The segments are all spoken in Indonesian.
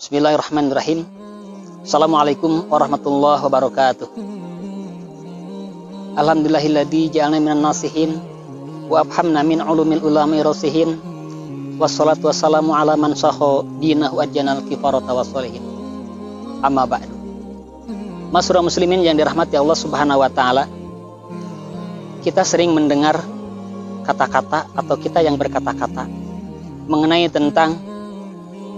Bismillahirrahmanirrahim. Assalamualaikum warahmatullahi wabarakatuh. Alhamdulillahilladzi ja'alna minan nasihin wa abhamna min ulumil ulami rasihin. Wassalatu wassalamu ala man sahha dinahu ajjanal kifarata wassalihin. Amma ba'du. Masyarakat muslimin yang dirahmati Allah Subhanahu wa taala. Kita sering mendengar kata-kata atau kita yang berkata-kata mengenai tentang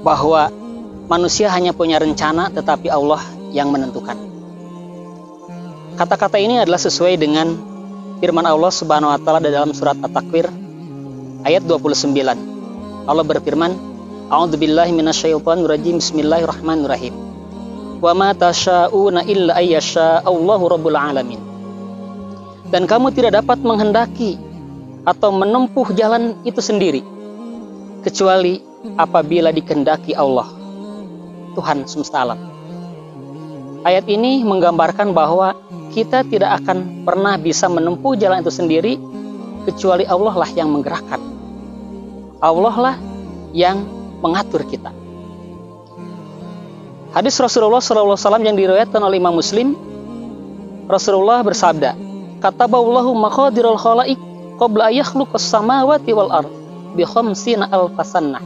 bahwa manusia hanya punya rencana tetapi Allah yang menentukan. Kata-kata ini adalah sesuai dengan firman Allah Subhanahu wa taala dalam surat At-Takwir ayat 29. Allah berfirman, A'udzubillahi minasyaitonir rajim. Bismillahirrahmanirrahim. Wa ma tasya'una illa ayyasha Allahu rabbul alamin. Dan kamu tidak dapat menghendaki atau menempuh jalan itu sendiri kecuali apabila dikehendaki Allah, Tuhan semesta alam. Ayat ini menggambarkan bahwa kita tidak akan pernah bisa menempuh jalan itu sendiri kecuali Allah lah yang menggerakkan. Allah lah yang mengatur kita. Hadis Rasulullah SAW yang diriwayatkan oleh Imam Muslim, Rasulullah bersabda, Kataballahu maqadirul khalaiq qabla yakhluqas samawati wal ard bi khamsina alfasannah.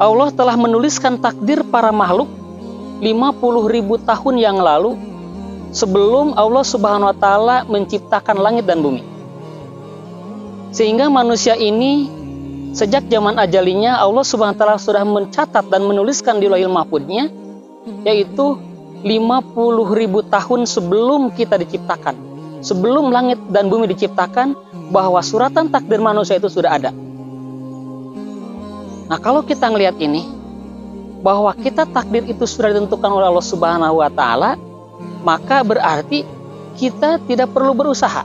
Allah telah menuliskan takdir para makhluk 50.000 tahun yang lalu sebelum Allah Subhanahu wa taala menciptakan langit dan bumi. Sehingga manusia ini sejak zaman ajalinya Allah Subhanahu wa taala sudah mencatat dan menuliskan di Lauhul Mahfuznya, yaitu 50.000 tahun sebelum kita diciptakan, sebelum langit dan bumi diciptakan, bahwa suratan takdir manusia itu sudah ada. Nah, kalau kita ngelihat ini, bahwa kita takdir itu sudah ditentukan oleh Allah Subhanahu wa taala, maka berarti kita tidak perlu berusaha.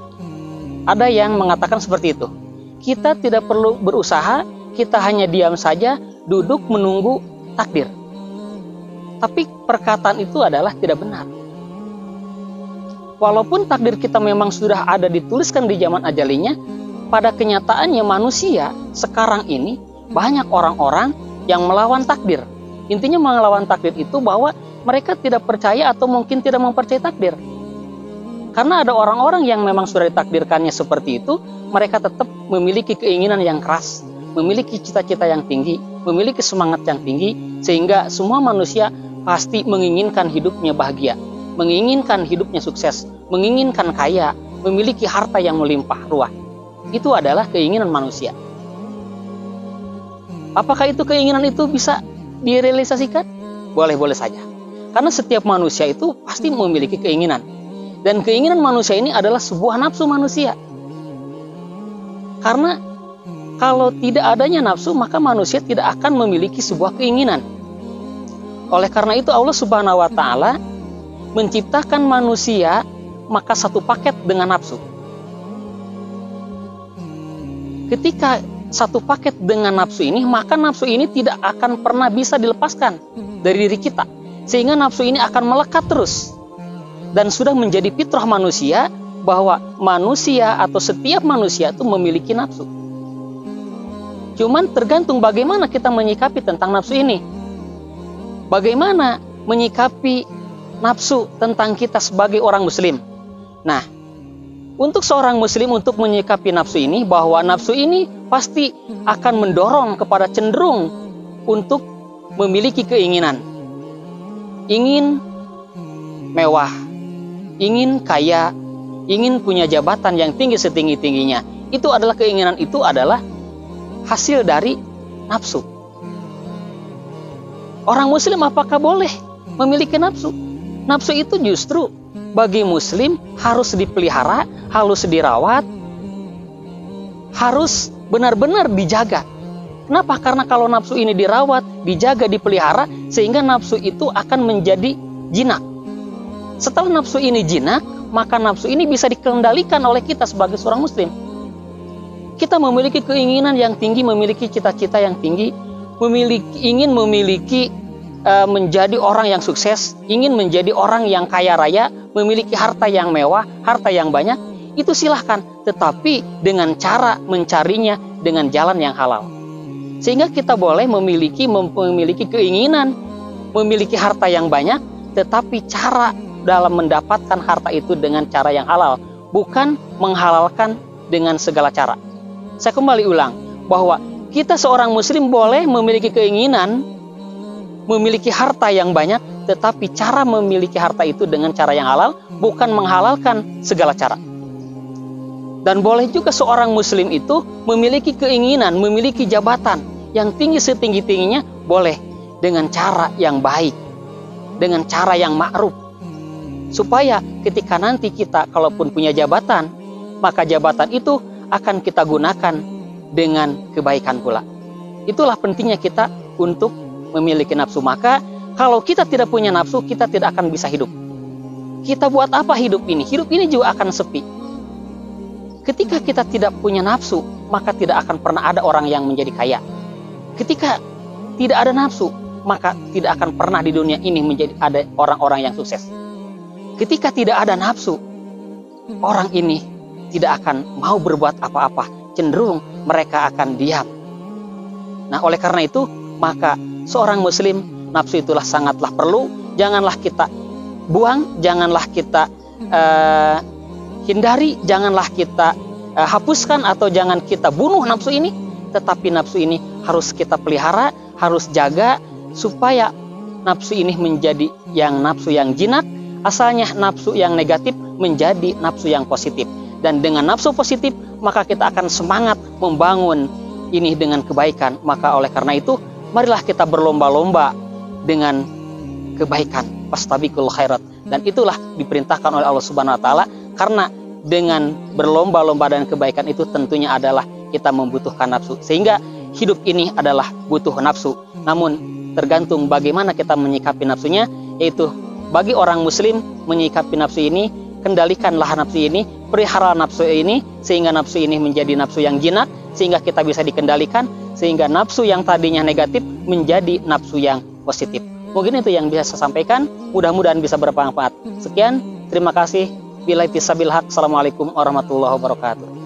Ada yang mengatakan seperti itu. Kita tidak perlu berusaha, kita hanya diam saja, duduk menunggu takdir. Tapi perkataan itu adalah tidak benar. Walaupun takdir kita memang sudah ada dituliskan di zaman ajalinya, pada kenyataannya manusia sekarang ini banyak orang-orang yang melawan takdir. Intinya melawan takdir itu bahwa mereka tidak percaya atau mungkin tidak mempercayai takdir. Karena ada orang-orang yang memang sudah ditakdirkannya seperti itu, mereka tetap memiliki keinginan yang keras, memiliki cita-cita yang tinggi, memiliki semangat yang tinggi, sehingga semua manusia pasti menginginkan hidupnya bahagia, menginginkan hidupnya sukses, menginginkan kaya, memiliki harta yang melimpah ruah. Itu adalah keinginan manusia. Apakah itu keinginan itu bisa direalisasikan? Boleh-boleh saja. Karena setiap manusia itu pasti memiliki keinginan. Dan keinginan manusia ini adalah sebuah nafsu manusia. Karena kalau tidak adanya nafsu, maka manusia tidak akan memiliki sebuah keinginan. Oleh karena itu Allah Subhanahu wa taala menciptakan manusia maka satu paket dengan nafsu. Ketika satu paket dengan nafsu ini, maka nafsu ini tidak akan pernah bisa dilepaskan dari diri kita. Sehingga nafsu ini akan melekat terus. Dan sudah menjadi fitrah manusia bahwa manusia atau setiap manusia itu memiliki nafsu. Cuman tergantung bagaimana kita menyikapi tentang nafsu ini. Bagaimana menyikapi nafsu tentang kita sebagai orang muslim. Nah, untuk seorang muslim untuk menyikapi nafsu ini, bahwa nafsu ini pasti akan mendorong kepada cenderung untuk memiliki keinginan. Ingin mewah, ingin kaya, ingin punya jabatan yang tinggi setinggi-tingginya. Itu adalah keinginan, itu adalah hasil dari nafsu. Orang muslim apakah boleh memiliki nafsu? Nafsu itu justru bagi muslim harus dipelihara, harus dirawat, harus benar-benar dijaga. Kenapa? Karena kalau nafsu ini dirawat, dijaga, dipelihara, sehingga nafsu itu akan menjadi jinak. Setelah nafsu ini jinak, maka nafsu ini bisa dikendalikan oleh kita sebagai seorang muslim. Kita memiliki keinginan yang tinggi, memiliki cita-cita yang tinggi, ingin memiliki menjadi orang yang sukses, ingin menjadi orang yang kaya raya, memiliki harta yang mewah, harta yang banyak, itu silahkan. Tetapi dengan cara mencarinya dengan jalan yang halal. Sehingga kita boleh memiliki keinginan memiliki harta yang banyak, tetapi cara dalam mendapatkan harta itu dengan cara yang halal, bukan menghalalkan dengan segala cara. Saya kembali ulang bahwa kita seorang muslim boleh memiliki keinginan memiliki harta yang banyak, tetapi cara memiliki harta itu dengan cara yang halal, bukan menghalalkan segala cara. Dan boleh juga seorang muslim itu memiliki keinginan, memiliki jabatan yang tinggi setinggi-tingginya, boleh dengan cara yang baik, dengan cara yang ma'ruf. Supaya ketika nanti kita kalaupun punya jabatan, maka jabatan itu akan kita gunakan dengan kebaikan pula. Itulah pentingnya kita untuk memiliki nafsu. Maka kalau kita tidak punya nafsu, kita tidak akan bisa hidup. Kita buat apa hidup ini? Hidup ini juga akan sepi. Ketika kita tidak punya nafsu, maka tidak akan pernah ada orang yang menjadi kaya. Ketika tidak ada nafsu, maka tidak akan pernah di dunia ini menjadi ada orang-orang yang sukses. Ketika tidak ada nafsu, orang ini tidak akan mau berbuat apa-apa, cenderung mereka akan diam. Nah, oleh karena itu, maka seorang muslim, nafsu itulah sangatlah perlu. Janganlah kita buang, janganlah kita hindari, janganlah kita hapuskan atau jangan kita bunuh nafsu ini, tetapi nafsu ini harus kita pelihara, harus jaga supaya nafsu ini menjadi nafsu yang jinak, asalnya nafsu yang negatif menjadi nafsu yang positif. Dan dengan nafsu positif, maka kita akan semangat membangun ini dengan kebaikan. Maka oleh karena itu, marilah kita berlomba-lomba dengan kebaikan, fastabiqul khairat. Dan itulah diperintahkan oleh Allah Subhanahu wa taala, karena dengan berlomba-lomba dan kebaikan itu tentunya adalah kita membutuhkan nafsu. Sehingga hidup ini adalah butuh nafsu. Namun tergantung bagaimana kita menyikapi nafsunya, yaitu bagi orang muslim menyikapi nafsu ini, kendalikanlah nafsu ini, pelihara nafsu ini, sehingga nafsu ini menjadi nafsu yang jinak, sehingga kita bisa dikendalikan, sehingga nafsu yang tadinya negatif menjadi nafsu yang positif. Mungkin itu yang bisa saya sampaikan, mudah-mudahan bisa bermanfaat. Sekian, terima kasih. Billahi taufiq. Assalamualaikum warahmatullahi wabarakatuh.